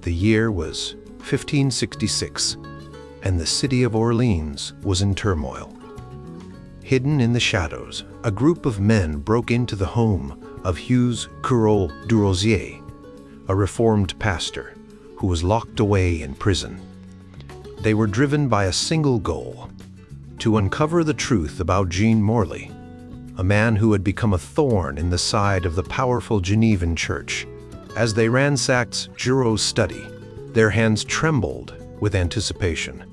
The year was 1566, and the city of Orleans was in turmoil. Hidden in the shadows, a group of men broke into the home of Hugues Curol du Rosier, a reformed pastor who was locked away in prison. They were driven by a single goal: to uncover the truth about Jean Morély, a man who had become a thorn in the side of the powerful Genevan church. As they ransacked Giraud's study, their hands trembled with anticipation.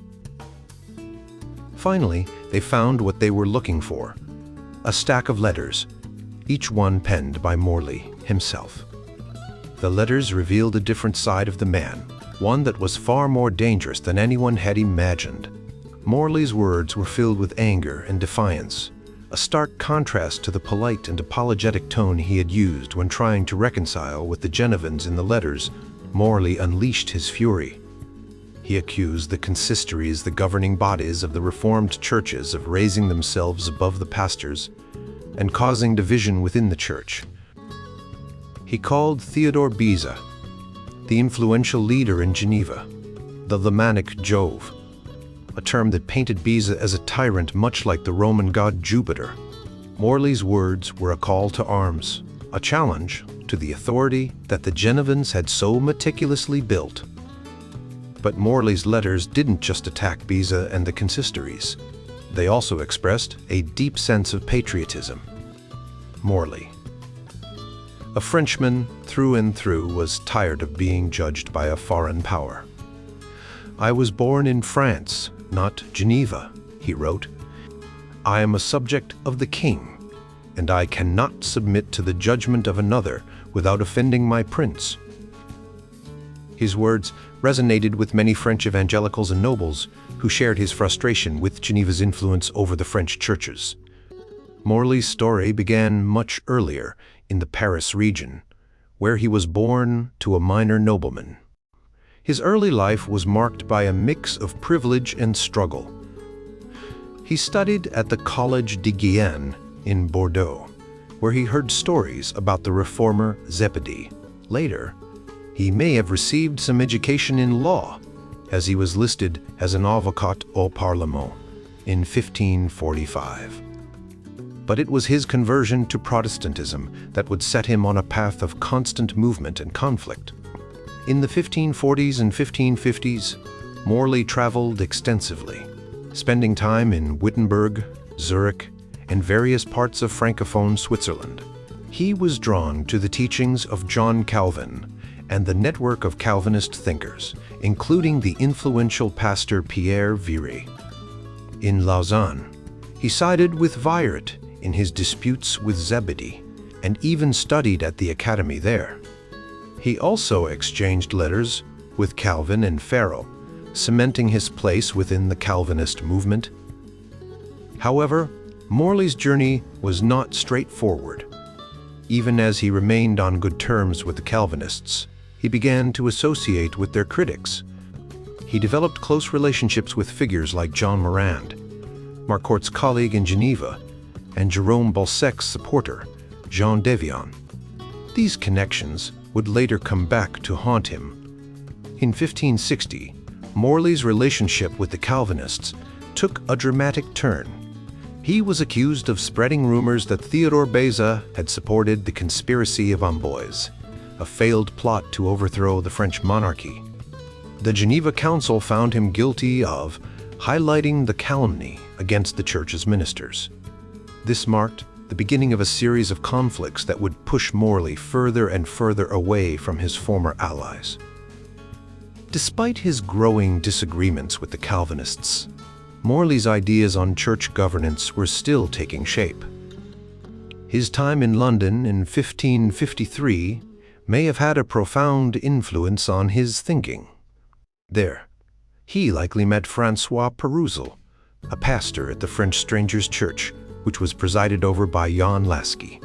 Finally, they found what they were looking for: a stack of letters, each one penned by Morély himself. The letters revealed a different side of the man, one that was far more dangerous than anyone had imagined. Morély's words were filled with anger and defiance, a stark contrast to the polite and apologetic tone he had used when trying to reconcile with the Genevans in the letters. Morély unleashed his fury. He accused the consistories, the governing bodies of the Reformed churches, of raising themselves above the pastors and causing division within the church. He called Theodore Beza, the influential leader in Geneva, the Lamanic Jove, a term that painted Beza as a tyrant much like the Roman god Jupiter. Morély's words were a call to arms, a challenge to the authority that the Genevans had so meticulously built. But Morély's letters didn't just attack Beza and the consistories. They also expressed a deep sense of patriotism. Morély, a Frenchman through and through, was tired of being judged by a foreign power. "I was born in France, not Geneva," he wrote. "I am a subject of the king, and I cannot submit to the judgment of another without offending my prince." His words resonated with many French evangelicals and nobles who shared his frustration with Geneva's influence over the French churches. Morély's story began much earlier, in the Paris region, where he was born to a minor nobleman. His early life was marked by a mix of privilege and struggle. He studied at the Collège de Guyenne in Bordeaux, where he heard stories about the reformer Zebedee. Later, he may have received some education in law, as he was listed as an avocat au Parlement in 1545. But it was his conversion to Protestantism that would set him on a path of constant movement and conflict. In the 1540s and 1550s, Morély traveled extensively, spending time in Wittenberg, Zurich, and various parts of Francophone Switzerland. He was drawn to the teachings of John Calvin and the network of Calvinist thinkers, including the influential pastor Pierre Viret. In Lausanne, he sided with Viret in his disputes with Zebedee, and even studied at the academy there. He also exchanged letters with Calvin and Farel, cementing his place within the Calvinist movement. However, Morély's journey was not straightforward. Even as he remained on good terms with the Calvinists, he began to associate with their critics. He developed close relationships with figures like Jean Morand, Marcourt's colleague in Geneva, and Jerome Balzac's supporter, Jean Devion. These connections would later come back to haunt him. In 1560, Morély's relationship with the Calvinists took a dramatic turn. He was accused of spreading rumors that Theodore Beza had supported the conspiracy of Amboise, a failed plot to overthrow the French monarchy. The Geneva Council found him guilty of highlighting the calumny against the church's ministers. This marked the beginning of a series of conflicts that would push Morély further and further away from his former allies. Despite his growing disagreements with the Calvinists, Morély's ideas on church governance were still taking shape. His time in London in 1553 may have had a profound influence on his thinking. There, he likely met François Perousel, a pastor at the French Strangers' Church, which was presided over by Jan Lasky.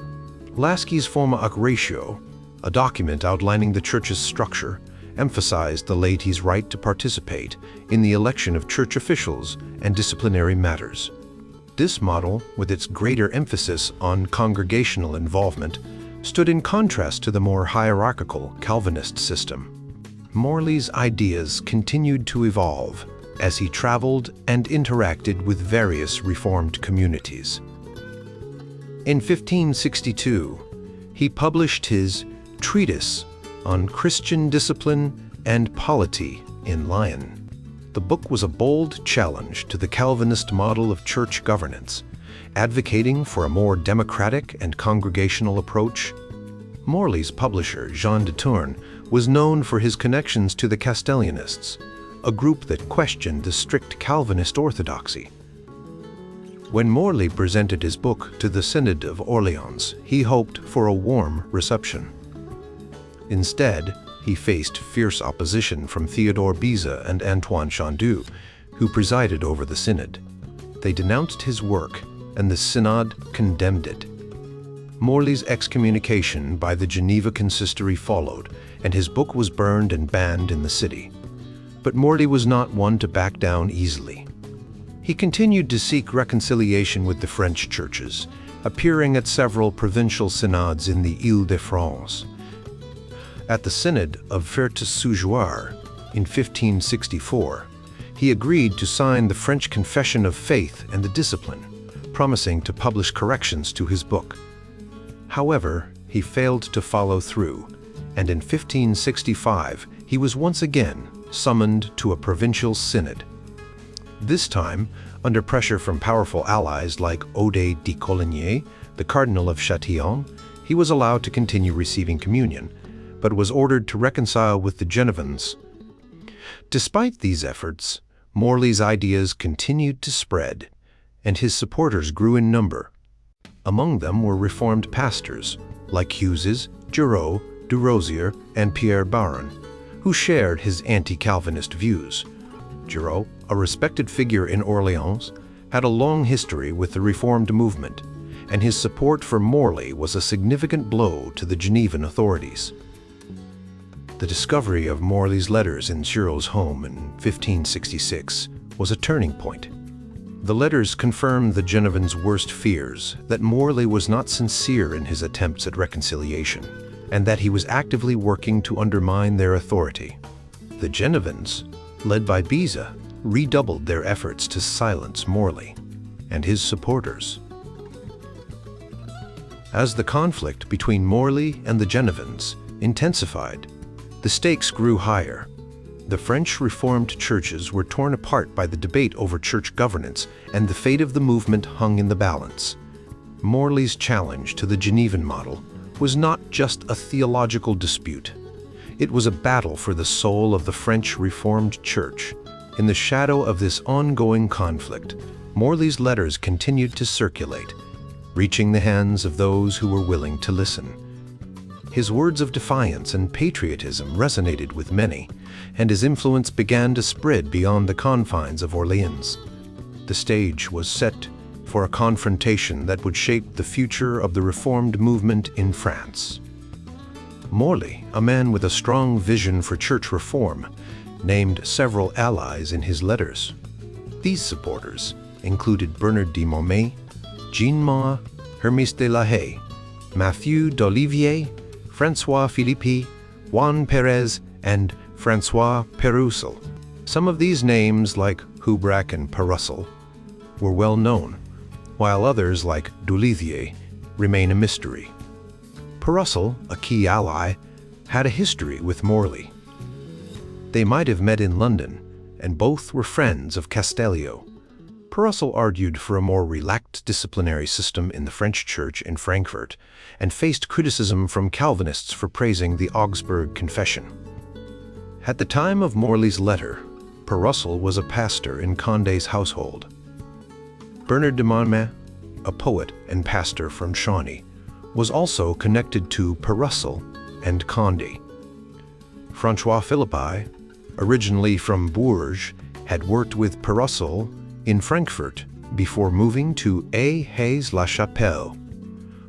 Lasky's Forma ac Ratio, a document outlining the church's structure, emphasized the laity's right to participate in the election of church officials and disciplinary matters. This model, with its greater emphasis on congregational involvement, stood in contrast to the more hierarchical Calvinist system. Morély's ideas continued to evolve as he traveled and interacted with various Reformed communities. In 1562, he published his treatise on Christian discipline and polity in Lyon. The book was a bold challenge to the Calvinist model of church governance, advocating for a more democratic and congregational approach. Morély's publisher, Jean de Tourne, was known for his connections to the Castellanists, a group that questioned the strict Calvinist orthodoxy. When Morély presented his book to the Synod of Orleans, he hoped for a warm reception. Instead, he faced fierce opposition from Theodore Beza and Antoine Chandu, who presided over the Synod. They denounced his work, and the Synod condemned it. Morély's excommunication by the Geneva consistory followed, and his book was burned and banned in the city. But Morély was not one to back down easily. He continued to seek reconciliation with the French churches, appearing at several provincial synods in the Île-de-France. At the Synod of Ferté-sous-Jouarre in 1564, he agreed to sign the French Confession of Faith and the Discipline, promising to publish corrections to his book. However, he failed to follow through, and in 1565 he was once again summoned to a provincial synod. This time, under pressure from powerful allies like Odet de Coligny, the Cardinal of Châtillon, he was allowed to continue receiving communion, but was ordered to reconcile with the Genevans. Despite these efforts, Morély's ideas continued to spread, and his supporters grew in number. Among them were Reformed pastors like Hughes, Giraud, Du Rosier, and Pierre Baron, who shared his anti-Calvinist views. Giraud, a respected figure in Orleans, had a long history with the Reformed movement, and his support for Morély was a significant blow to the Genevan authorities. The discovery of Morély's letters in Giraud's home in 1566 was a turning point. The letters confirmed the Genevans' worst fears that Morély was not sincere in his attempts at reconciliation, and that he was actively working to undermine their authority. The Genevans, led by Beza, redoubled their efforts to silence Morély and his supporters. As the conflict between Morély and the Genevans intensified, the stakes grew higher. The French Reformed churches were torn apart by the debate over church governance, and the fate of the movement hung in the balance. Morély's challenge to the Genevan model was not just a theological dispute. It was a battle for the soul of the French Reformed Church. In the shadow of this ongoing conflict, Morély's letters continued to circulate, reaching the hands of those who were willing to listen. His words of defiance and patriotism resonated with many, and his influence began to spread beyond the confines of Orleans. The stage was set for a confrontation that would shape the future of the Reformed movement in France. Morély, a man with a strong vision for church reform, named several allies in his letters. These supporters included Bernard de Mormay, Jean Ma, Hermes de la Haye, Mathieu d'Olivier, François Philippi, Juan Pérez, and François Pérussel. Some of these names, like Houbrac and Pérussel, were well known, while others, like d'Olivier, remain a mystery. Pérussel, a key ally, had a history with Morély. They might have met in London, and both were friends of Castellio. Pérussel argued for a more relaxed disciplinary system in the French Church in Frankfurt, and faced criticism from Calvinists for praising the Augsburg Confession. At the time of Morély's letter, Pérussel was a pastor in Condé's household. Bernard de Mormay, a poet and pastor from Chauny, was also connected to Pérussel and Condé. François Philippi, originally from Bourges, had worked with Pérussel in Frankfurt before moving to Aix-la-Chapelle.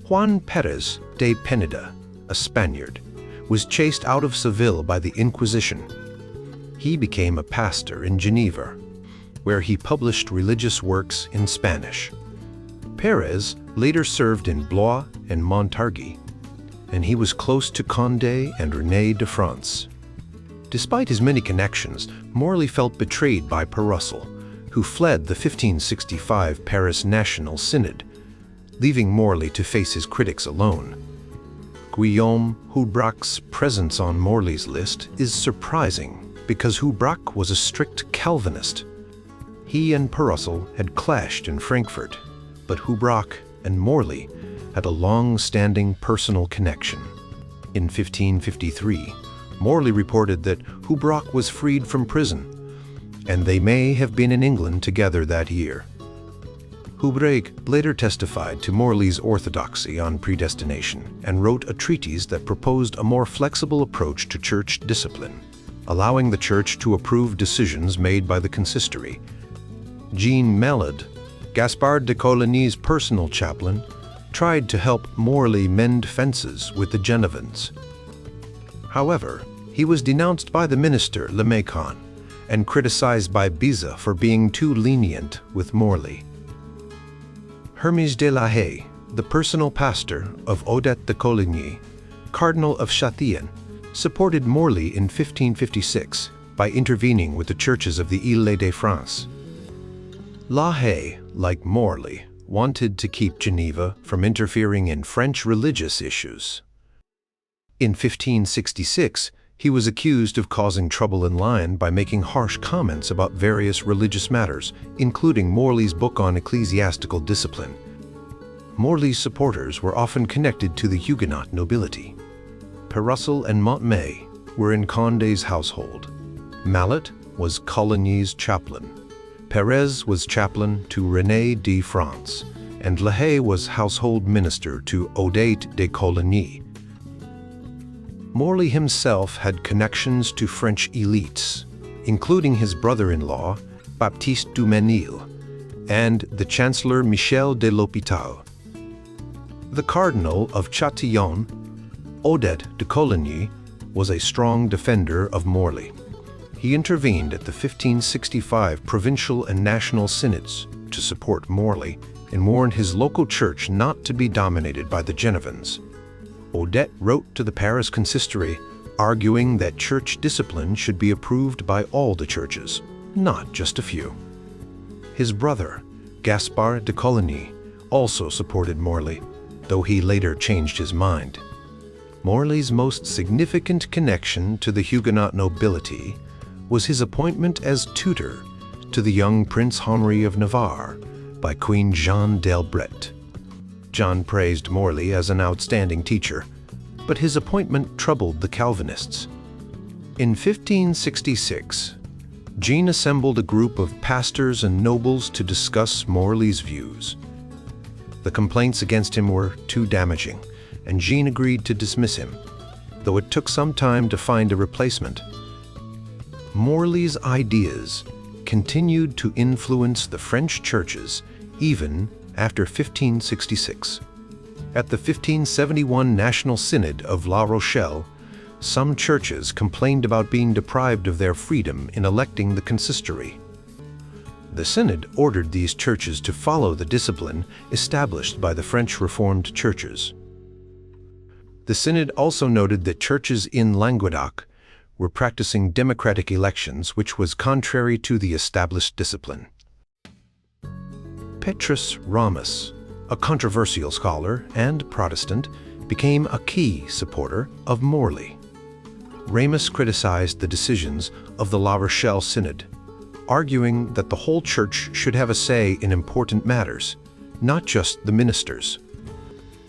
Juan Pérez de Pineda, a Spaniard, was chased out of Seville by the Inquisition. He became a pastor in Geneva, where he published religious works in Spanish. Pérez later served in Blois and Montargis, and he was close to Condé and René de France. Despite his many connections, Morély felt betrayed by Russell, who fled the 1565 Paris National Synod, leaving Morély to face his critics alone. Guillaume Houbrac's presence on Morély's list is surprising because Houbrac was a strict Calvinist. He and Russell had clashed in Frankfurt, but Houbrac and Morély had a long-standing personal connection. In 1553, Morély reported that Houbrac was freed from prison, and they may have been in England together that year. Houbrac later testified to Morély's orthodoxy on predestination and wrote a treatise that proposed a more flexible approach to church discipline, allowing the church to approve decisions made by the consistory. Jean Malade, Gaspard de Coligny's personal chaplain, tried to help Morély mend fences with the Genevans. However, he was denounced by the minister Le Macon and criticized by Beza for being too lenient with Morély. Hermes de la Haye, the personal pastor of Odette de Coligny, Cardinal of Châtillon, supported Morély in 1556 by intervening with the churches of the Île-de-France. La Haye, like Morély, wanted to keep Geneva from interfering in French religious issues. In 1566, he was accused of causing trouble in Lyon by making harsh comments about various religious matters, including Morély's book on ecclesiastical discipline. Morély's supporters were often connected to the Huguenot nobility. Russell and Montmey were in Condé's household. Mallet was Coligny's chaplain. Pérez was chaplain to René de France, and La Haye was household minister to Odette de Coligny. Morély himself had connections to French elites, including his brother-in-law, Baptiste Dumesnil, and the Chancellor Michel de l'Hôpital. The Cardinal of Châtillon, Odette de Coligny, was a strong defender of Morély. He intervened at the 1565 provincial and national synods to support Morély and warned his local church not to be dominated by the Genevans. Odette wrote to the Paris consistory, arguing that church discipline should be approved by all the churches, not just a few. His brother, Gaspard de Coligny, also supported Morély, though he later changed his mind. Morély's most significant connection to the Huguenot nobility was his appointment as tutor to the young Prince Henri of Navarre by Queen Jeanne d'Albret. John praised Morély as an outstanding teacher, but his appointment troubled the Calvinists. In 1566, Jean assembled a group of pastors and nobles to discuss Morély's views. The complaints against him were too damaging, and Jean agreed to dismiss him, though it took some time to find a replacement. Morély's ideas continued to influence the French churches even after 1566. At the 1571 National Synod of La Rochelle, some churches complained about being deprived of their freedom in electing the consistory. The Synod ordered these churches to follow the discipline established by the French Reformed churches. The Synod also noted that churches in Languedoc were practicing democratic elections, which was contrary to the established discipline. Petrus Ramus, a controversial scholar and Protestant, became a key supporter of Morély. Ramus criticized the decisions of the La Rochelle Synod, arguing that the whole church should have a say in important matters, not just the ministers.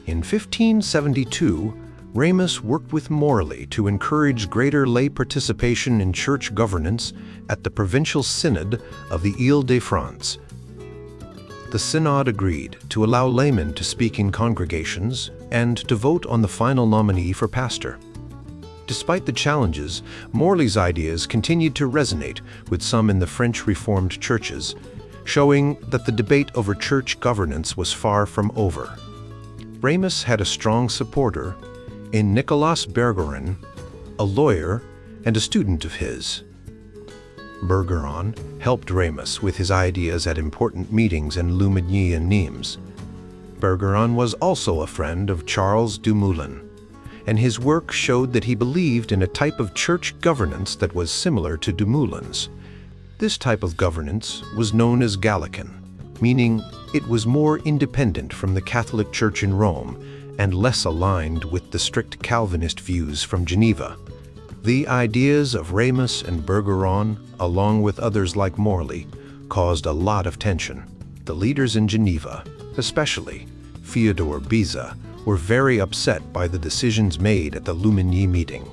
In 1572, Ramus worked with Morély to encourage greater lay participation in church governance at the Provincial Synod of the Île-de-France. The synod agreed to allow laymen to speak in congregations and to vote on the final nominee for pastor. Despite the challenges, Morély's ideas continued to resonate with some in the French Reformed churches, showing that the debate over church governance was far from over. Ramus had a strong supporter in Nicolas Bergeron, a lawyer and a student of his. Bergeron helped Ramus with his ideas at important meetings in Lumigny and Nimes. Bergeron was also a friend of Charles Dumoulin, and his work showed that he believed in a type of church governance that was similar to Dumoulin's. This type of governance was known as Gallican, meaning it was more independent from the Catholic Church in Rome and less aligned with the strict Calvinist views from Geneva. The ideas of Ramus and Bergeron, along with others like Morély, caused a lot of tension. The leaders in Geneva, especially Theodore Beza, were very upset by the decisions made at the Lumigny meeting.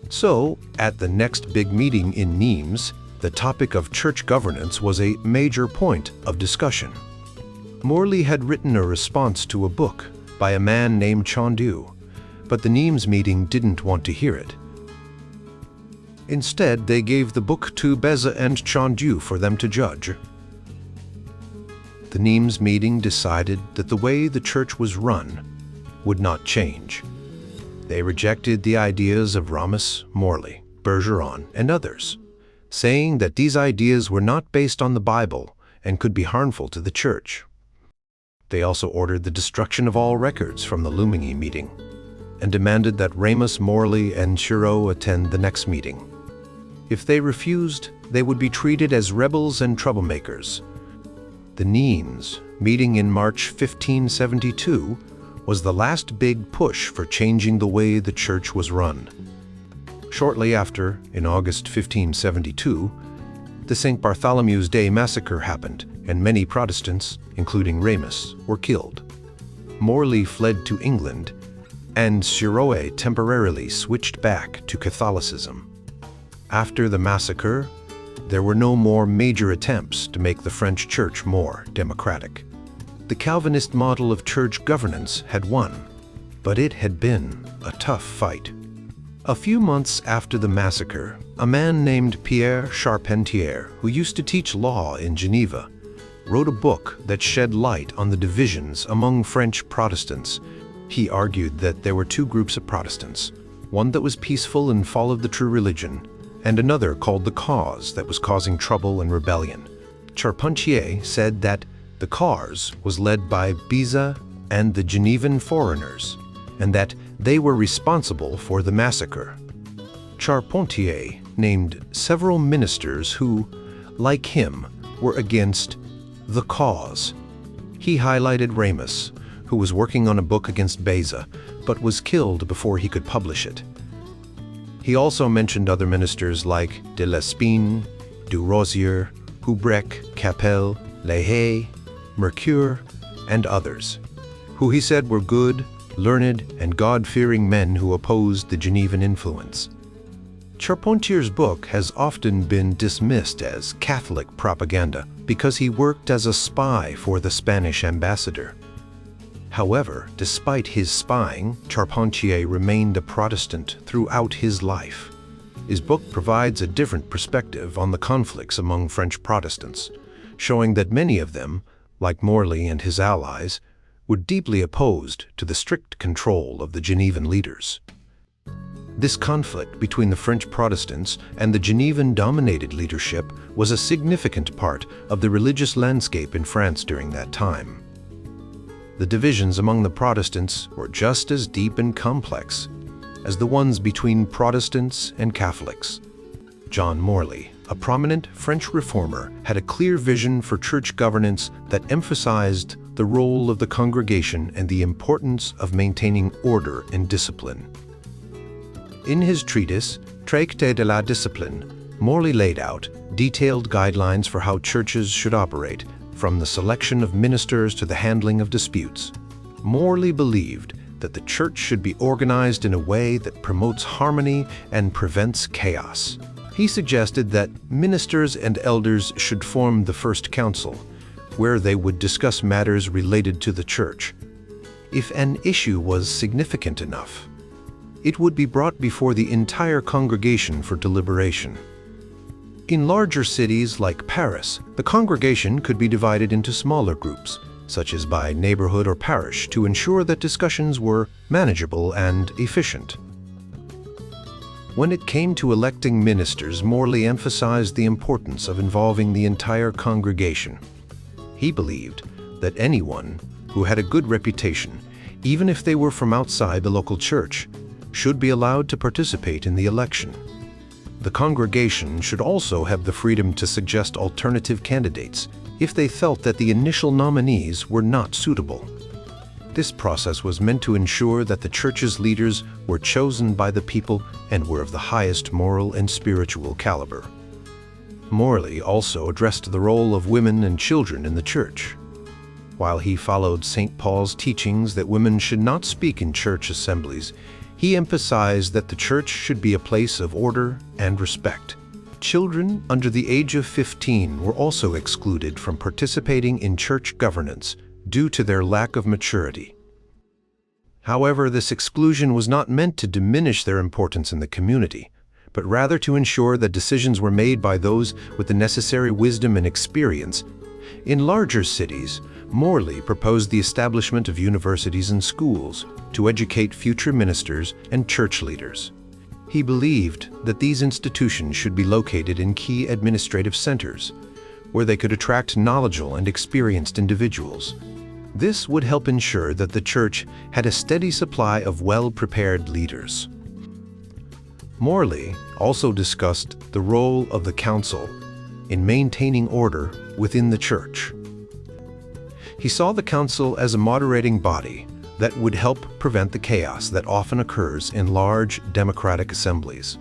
So, at the next big meeting in Nimes, the topic of church governance was a major point of discussion. Morély had written a response to a book by a man named Chandieu, but the Nimes meeting didn't want to hear it. Instead, they gave the book to Beza and Chandieu for them to judge. The Nimes meeting decided that the way the church was run would not change. They rejected the ideas of Ramus, Morély, Bergeron, and others, saying that these ideas were not based on the Bible and could be harmful to the church. They also ordered the destruction of all records from the Lumigny meeting and demanded that Ramus, Morély, and Chiraut attend the next meeting. If they refused, they would be treated as rebels and troublemakers. The Nimes meeting in March 1572 was the last big push for changing the way the church was run. Shortly after, in August 1572, the St. Bartholomew's Day massacre happened, and many Protestants, including Ramus, were killed. Morély fled to England, and Chiraut temporarily switched back to Catholicism. After the massacre, there were no more major attempts to make the French church more democratic. The Calvinist model of church governance had won, but it had been a tough fight. A few months after the massacre, a man named Pierre Charpentier, who used to teach law in Geneva, wrote a book that shed light on the divisions among French Protestants. He argued that there were two groups of Protestants, one that was peaceful and followed the true religion, and another called the cause that was causing trouble and rebellion. Charpentier said that the cause was led by Beza and the Genevan foreigners, and that they were responsible for the massacre. Charpentier named several ministers who, like him, were against the cause. He highlighted Ramus, who was working on a book against Beza, but was killed before he could publish it. He also mentioned other ministers like de Lespine, du Rosier, Houbrec, Capel, Lehay, Mercure, and others, who he said were good, learned, and God-fearing men who opposed the Genevan influence. Charpentier's book has often been dismissed as Catholic propaganda because he worked as a spy for the Spanish ambassador. However, despite his spying, Charpentier remained a Protestant throughout his life. His book provides a different perspective on the conflicts among French Protestants, showing that many of them, like Morély and his allies, were deeply opposed to the strict control of the Genevan leaders. This conflict between the French Protestants and the Genevan-dominated leadership was a significant part of the religious landscape in France during that time. The divisions among the Protestants were just as deep and complex as the ones between Protestants and Catholics. John Morély, a prominent French reformer, had a clear vision for church governance that emphasized the role of the congregation and the importance of maintaining order and discipline. In his treatise, Traité de la Discipline, Morély laid out detailed guidelines for how churches should operate, from the selection of ministers to the handling of disputes. Morély believed that the church should be organized in a way that promotes harmony and prevents chaos. He suggested that ministers and elders should form the first council, where they would discuss matters related to the church. If an issue was significant enough, it would be brought before the entire congregation for deliberation. In larger cities like Paris, the congregation could be divided into smaller groups, such as by neighborhood or parish, to ensure that discussions were manageable and efficient. When it came to electing ministers, Morély emphasized the importance of involving the entire congregation. He believed that anyone who had a good reputation, even if they were from outside the local church, should be allowed to participate in the election. The congregation should also have the freedom to suggest alternative candidates if they felt that the initial nominees were not suitable. This process was meant to ensure that the church's leaders were chosen by the people and were of the highest moral and spiritual caliber. Morély also addressed the role of women and children in the church. While he followed St. Paul's teachings that women should not speak in church assemblies, he emphasized that the church should be a place of order and respect. Children under the age of 15 were also excluded from participating in church governance due to their lack of maturity. However, this exclusion was not meant to diminish their importance in the community, but rather to ensure that decisions were made by those with the necessary wisdom and experience. In larger cities, Morély proposed the establishment of universities and schools to educate future ministers and church leaders. He believed that these institutions should be located in key administrative centers, where they could attract knowledgeable and experienced individuals. This would help ensure that the church had a steady supply of well-prepared leaders. Morély also discussed the role of the council in maintaining order within the church. He saw the council as a moderating body that would help prevent the chaos that often occurs in large democratic assemblies.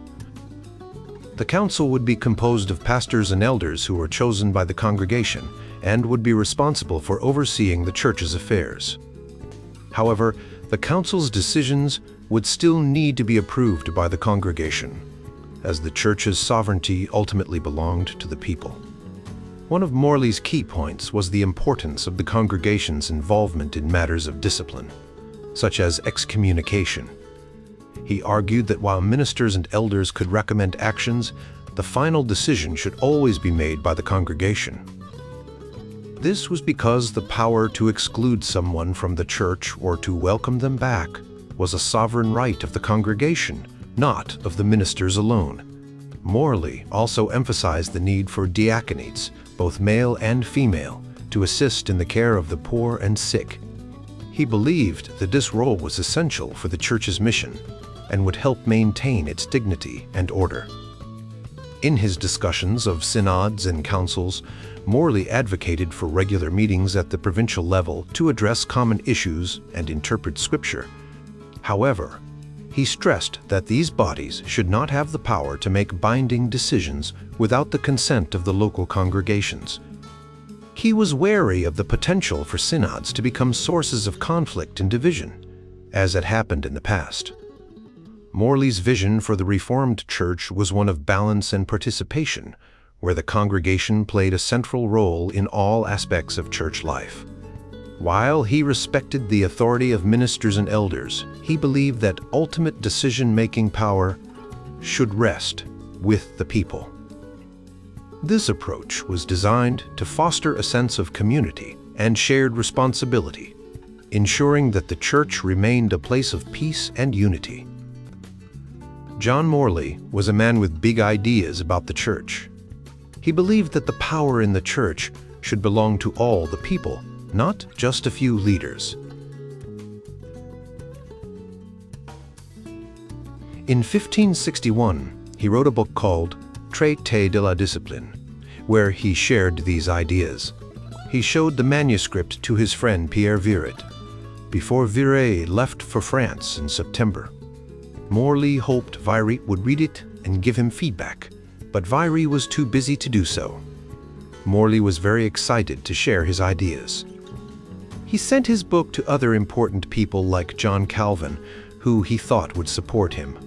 The council would be composed of pastors and elders who were chosen by the congregation and would be responsible for overseeing the church's affairs. However, the council's decisions would still need to be approved by the congregation, as the church's sovereignty ultimately belonged to the people. One of Morély's key points was the importance of the congregation's involvement in matters of discipline, such as excommunication. He argued that while ministers and elders could recommend actions, the final decision should always be made by the congregation. This was because the power to exclude someone from the church or to welcome them back was a sovereign right of the congregation, not of the ministers alone. Morély also emphasized the need for diaconates, both male and female, to assist in the care of the poor and sick. He believed that this role was essential for the church's mission and would help maintain its dignity and order. In his discussions of synods and councils, Morély advocated for regular meetings at the provincial level to address common issues and interpret Scripture. However, he stressed that these bodies should not have the power to make binding decisions without the consent of the local congregations. He was wary of the potential for synods to become sources of conflict and division, as had happened in the past. Morély's vision for the Reformed Church was one of balance and participation, where the congregation played a central role in all aspects of church life. While he respected the authority of ministers and elders, he believed that ultimate decision-making power should rest with the people. This approach was designed to foster a sense of community and shared responsibility, ensuring that the church remained a place of peace and unity. John Morély was a man with big ideas about the church. He believed that the power in the church should belong to all the people, not just a few leaders. In 1561, he wrote a book called Traité de la Discipline, where he shared these ideas. He showed the manuscript to his friend Pierre Viret before Viret left for France in September. Morély hoped Viret would read it and give him feedback, but Viret was too busy to do so. Morély was very excited to share his ideas. He sent his book to other important people like John Calvin, who he thought would support him.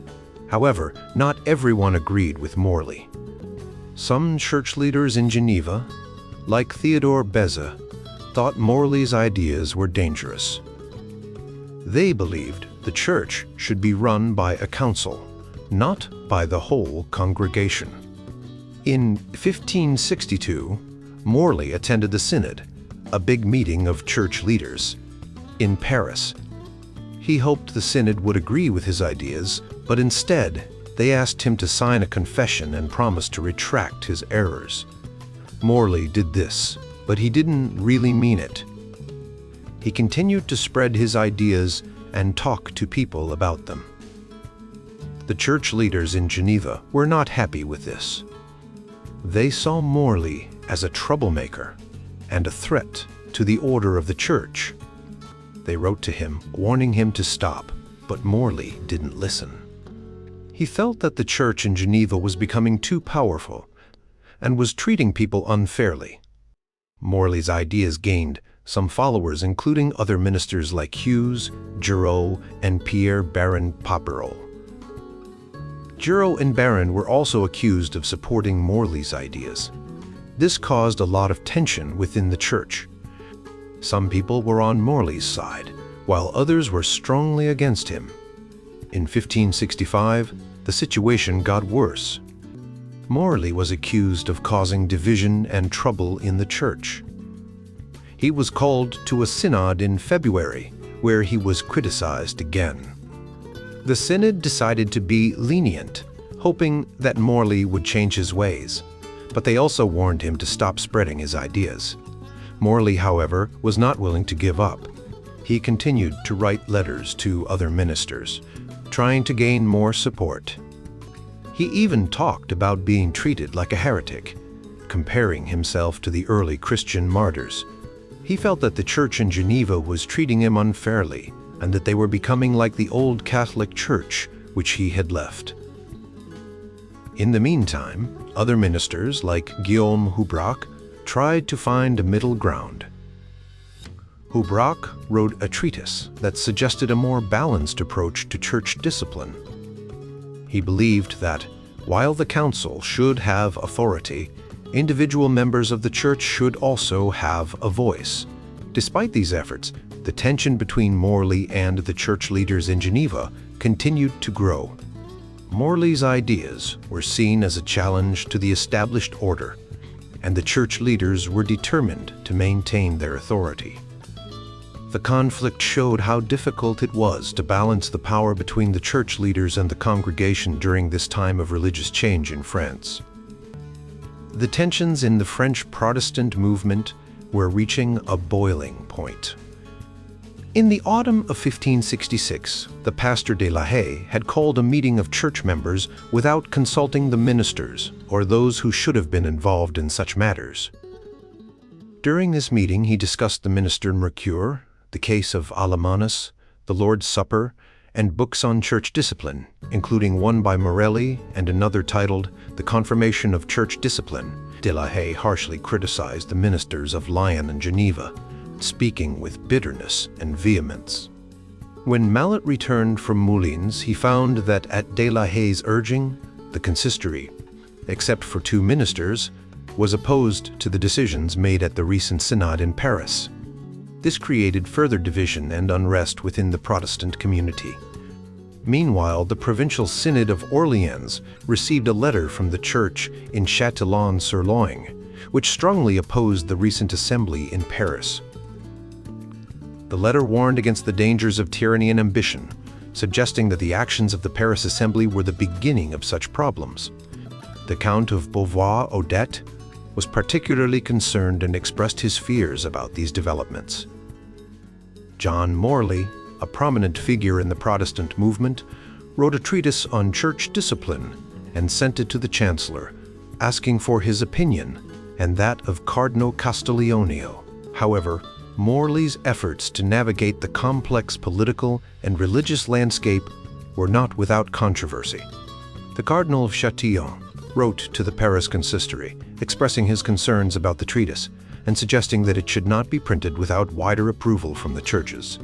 However, not everyone agreed with Morély. Some church leaders in Geneva, like Theodore Beza, thought Morély's ideas were dangerous. They believed the church should be run by a council, not by the whole congregation. In 1562, Morély attended the Synod, a big meeting of church leaders, in Paris. He hoped the Synod would agree with his ideas, but instead, they asked him to sign a confession and promise to retract his errors. Morély did this, but he didn't really mean it. he continued to spread his ideas and talk to people about them. The church leaders in Geneva were not happy with this. They saw Morély as a troublemaker and a threat to the order of the church. They wrote to him, warning him to stop, but Morély didn't listen. He felt that the church in Geneva was becoming too powerful and was treating people unfairly. Morély's ideas gained some followers, including other ministers like Hughes, Giraud, and Pierre Baron Popperol. Giraud and Baron were also accused of supporting Morély's ideas. This caused a lot of tension within the church. Some people were on Morély's side, while others were strongly against him. In 1565, the situation got worse. Morély was accused of causing division and trouble in the church. He was called to a synod in February, where he was criticized again. The synod decided to be lenient, hoping that Morély would change his ways, but they also warned him to stop spreading his ideas. Morély, however, was not willing to give up. He continued to write letters to other ministers, trying to gain more support. He even talked about being treated like a heretic, comparing himself to the early Christian martyrs. He felt that the church in Geneva was treating him unfairly, and that they were becoming like the old Catholic Church, which he had left. In the meantime, other ministers like Guillaume Houbrac tried to find a middle ground. Houbrac wrote a treatise that suggested a more balanced approach to church discipline. He believed that, while the council should have authority, individual members of the church should also have a voice. Despite these efforts, the tension between Morély and the church leaders in Geneva continued to grow. Morély's ideas were seen as a challenge to the established order, and the church leaders were determined to maintain their authority. The conflict showed how difficult it was to balance the power between the church leaders and the congregation during this time of religious change in France. The tensions in the French Protestant movement were reaching a boiling point. In the autumn of 1566, the pastor de la Haye had called a meeting of church members without consulting the ministers or those who should have been involved in such matters. During this meeting, he discussed the minister Mercure, the case of Alamanus, the Lord's Supper, and books on church discipline, including one by Morély and another titled The Confirmation of Church Discipline. De la Haye harshly criticized the ministers of Lyon and Geneva, speaking with bitterness and vehemence. When Mallet returned from Moulins, he found that at de la Haye's urging, the consistory, except for 2 ministers, was opposed to the decisions made at the recent synod in Paris. This created further division and unrest within the Protestant community. Meanwhile, the provincial synod of Orleans received a letter from the church in Châtillon-sur-Loing, which strongly opposed the recent assembly in Paris. The letter warned against the dangers of tyranny and ambition, suggesting that the actions of the Paris Assembly were the beginning of such problems. The Count of Beauvoir-Odette was particularly concerned and expressed his fears about these developments. John Morély, a prominent figure in the Protestant movement, wrote a treatise on church discipline and sent it to the Chancellor, asking for his opinion and that of Cardinal Castiglionio. However, Morély's efforts to navigate the complex political and religious landscape were not without controversy. The Cardinal of Châtillon wrote to the Paris consistory, expressing his concerns about the treatise and suggesting that it should not be printed without wider approval from the churches.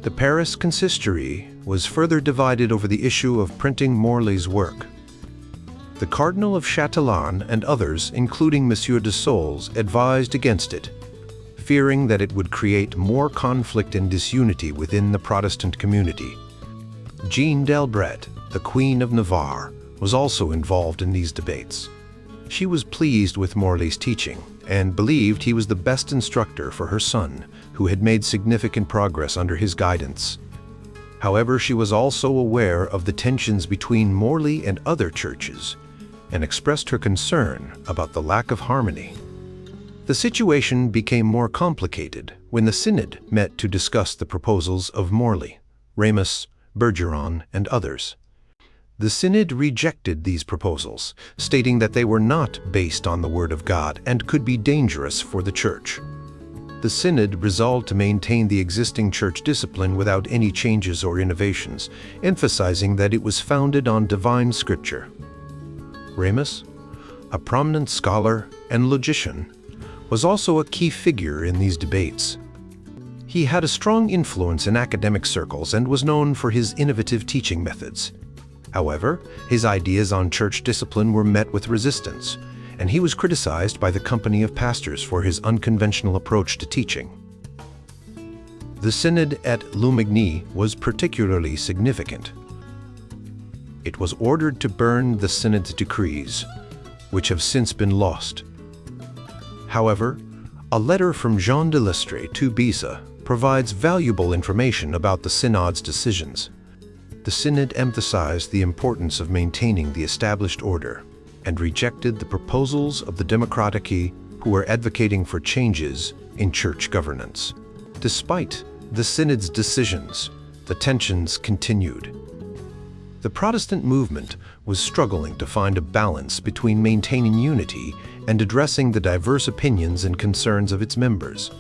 The Paris consistory was further divided over the issue of printing Morély's work. The Cardinal of Châtillon and others, including Monsieur de Sols, advised against it, fearing that it would create more conflict and disunity within the Protestant community. Jeanne d'Albret, the Queen of Navarre, was also involved in these debates. She was pleased with Morély's teaching and believed he was the best instructor for her son, who had made significant progress under his guidance. However, she was also aware of the tensions between Morély and other churches and expressed her concern about the lack of harmony. The situation became more complicated when the synod met to discuss the proposals of Morély, Ramus, Bergeron, and others. The synod rejected these proposals, stating that they were not based on the Word of God and could be dangerous for the Church. The synod resolved to maintain the existing church discipline without any changes or innovations, emphasizing that it was founded on divine scripture. Ramus, a prominent scholar and logician, was also a key figure in these debates. He had a strong influence in academic circles and was known for his innovative teaching methods. However, his ideas on church discipline were met with resistance, and he was criticized by the company of pastors for his unconventional approach to teaching. The synod at Lumigny was particularly significant. It was ordered to burn the synod's decrees, which have since been lost. However, a letter from Jean de Lestre to Beza provides valuable information about the synod's decisions. The synod emphasized the importance of maintaining the established order and rejected the proposals of the democratici who were advocating for changes in church governance. Despite the synod's decisions, the tensions continued. The Protestant movement was struggling to find a balance between maintaining unity and addressing the diverse opinions and concerns of its members.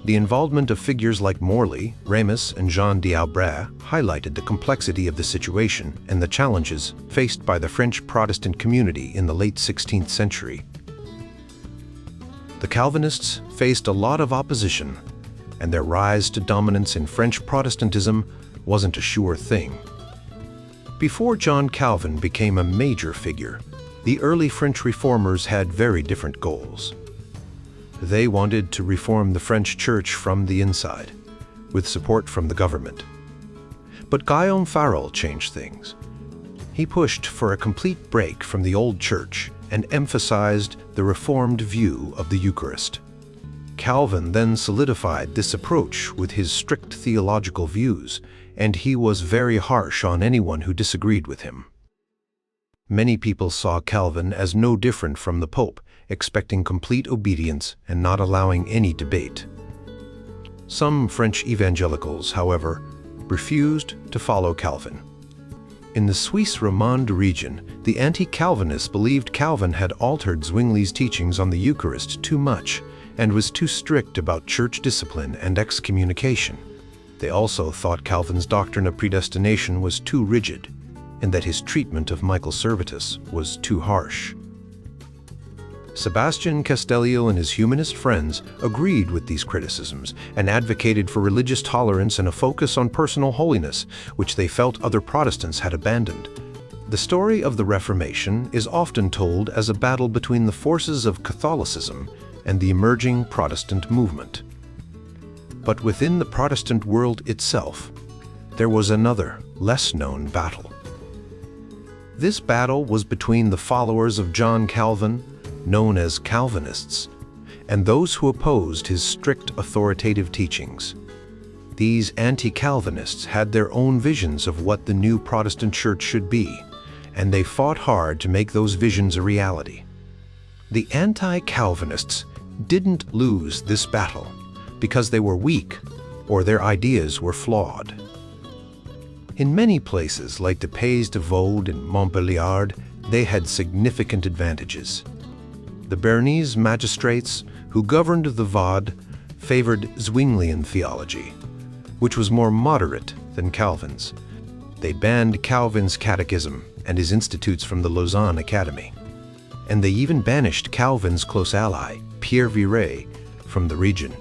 The involvement of figures like Morély, Ramus, and Jean d'Albret highlighted the complexity of the situation and the challenges faced by the French Protestant community in the late 16th century. The Calvinists faced a lot of opposition, and their rise to dominance in French Protestantism wasn't a sure thing. Before John Calvin became a major figure, the early French reformers had very different goals. They wanted to reform the French church from the inside, with support from the government. But Guillaume Farel changed things. He pushed for a complete break from the old church and emphasized the reformed view of the Eucharist. Calvin then solidified this approach with his strict theological views, and he was very harsh on anyone who disagreed with him. Many people saw Calvin as no different from the Pope, expecting complete obedience and not allowing any debate. Some French evangelicals, however, refused to follow Calvin. In the Suisse Romande region, the anti-Calvinists believed Calvin had altered Zwingli's teachings on the Eucharist too much and was too strict about church discipline and excommunication. They also thought Calvin's doctrine of predestination was too rigid, and that his treatment of Michael Servetus was too harsh. Sebastian Castellio and his humanist friends agreed with these criticisms and advocated for religious tolerance and a focus on personal holiness, which they felt other Protestants had abandoned. The story of the Reformation is often told as a battle between the forces of Catholicism and the emerging Protestant movement. But within the Protestant world itself, there was another, less-known battle. This battle was between the followers of John Calvin, known as Calvinists, and those who opposed his strict authoritative teachings. These anti-Calvinists had their own visions of what the new Protestant church should be, and they fought hard to make those visions a reality. The anti-Calvinists didn't lose this battle because they were weak or their ideas were flawed. In many places, like the Pays de Vaud and Montbéliard, they had significant advantages. The Bernese magistrates who governed the Vaud favored Zwinglian theology, which was more moderate than Calvin's. They banned Calvin's catechism and his institutes from the Lausanne Academy. And they even banished Calvin's close ally, Pierre Viret, from the region.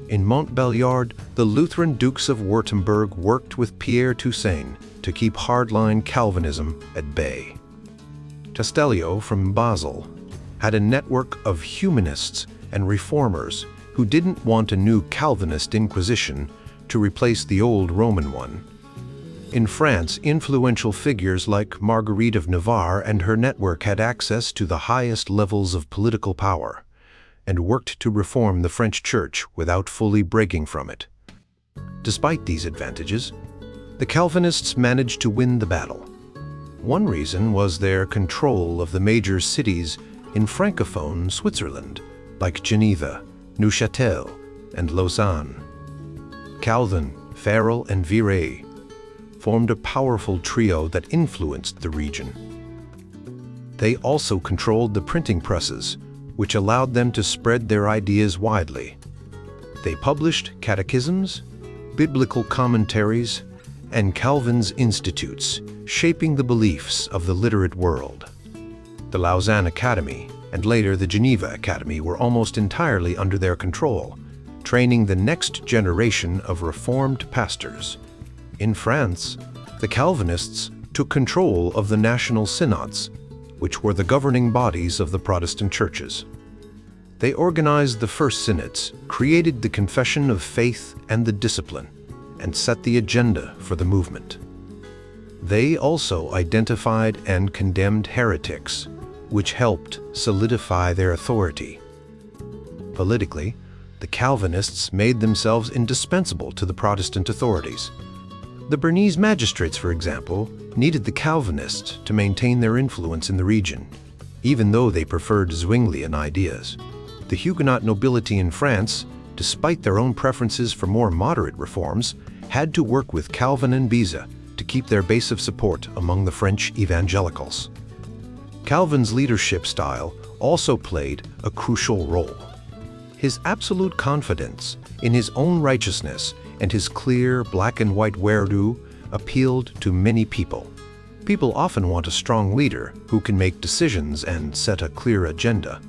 In Montbéliard, the Lutheran Dukes of Württemberg worked with Pierre Toussaint to keep hardline Calvinism at bay. Castellio from Basel had a network of humanists and reformers who didn't want a new Calvinist Inquisition to replace the old Roman one. In France, influential figures like Marguerite of Navarre and her network had access to the highest levels of political power and worked to reform the French church without fully breaking from it. Despite these advantages, the Calvinists managed to win the battle. One reason was their control of the major cities in Francophone Switzerland, like Geneva, Neuchâtel, and Lausanne. Calvin, Farel, and Viret formed a powerful trio that influenced the region. They also controlled the printing presses, which allowed them to spread their ideas widely. They published catechisms, biblical commentaries, and Calvin's institutes, shaping the beliefs of the literate world. The Lausanne Academy, and later the Geneva Academy, were almost entirely under their control, training the next generation of Reformed pastors. In France, the Calvinists took control of the national synods, which were the governing bodies of the Protestant churches. They organized the first synods, created the Confession of Faith and the Discipline, and set the agenda for the movement. They also identified and condemned heretics, which helped solidify their authority. Politically, the Calvinists made themselves indispensable to the Protestant authorities. The Bernese magistrates, for example, needed the Calvinists to maintain their influence in the region, even though they preferred Zwinglian ideas. The Huguenot nobility in France, despite their own preferences for more moderate reforms, had to work with Calvin and Beza to keep their base of support among the French evangelicals. Calvin's leadership style also played a crucial role. His absolute confidence in his own righteousness and his clear black and white wording appealed to many people. People often want a strong leader who can make decisions and set a clear agenda.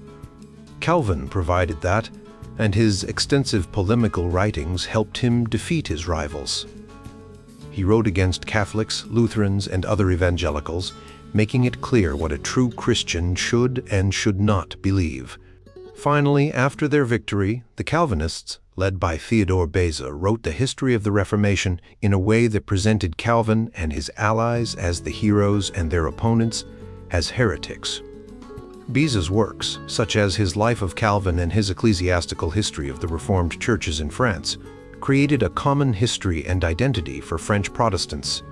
Calvin provided that, and his extensive polemical writings helped him defeat his rivals. He wrote against Catholics, Lutherans, and other evangelicals, making it clear what a true Christian should and should not believe. Finally, after their victory, the Calvinists, led by Theodore Beza, wrote the history of the Reformation in a way that presented Calvin and his allies as the heroes and their opponents as heretics. Beza's works, such as his Life of Calvin and his ecclesiastical history of the Reformed churches in France, created a common history and identity for French Protestants.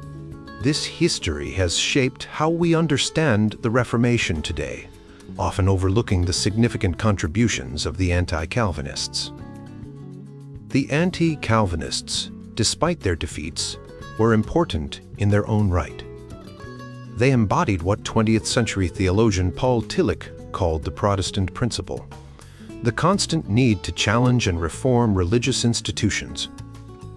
This history has shaped how we understand the Reformation today, often overlooking the significant contributions of the anti-Calvinists. The anti-Calvinists, despite their defeats, were important in their own right. They embodied what 20th century theologian Paul Tillich called the Protestant principle, the constant need to challenge and reform religious institutions.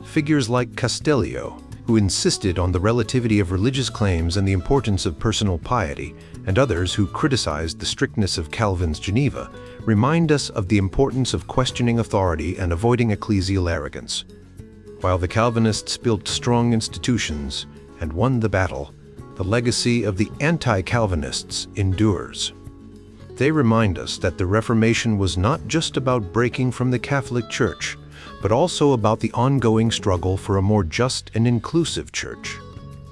Figures like Castellio, who insisted on the relativity of religious claims and the importance of personal piety, and others who criticized the strictness of Calvin's Geneva, remind us of the importance of questioning authority and avoiding ecclesial arrogance. While the Calvinists built strong institutions and won the battle, the legacy of the anti-Calvinists endures. They remind us that the Reformation was not just about breaking from the Catholic Church, but also about the ongoing struggle for a more just and inclusive church.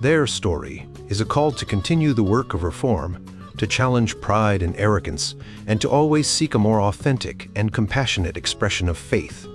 Their story is a call to continue the work of reform, to challenge pride and arrogance, and to always seek a more authentic and compassionate expression of faith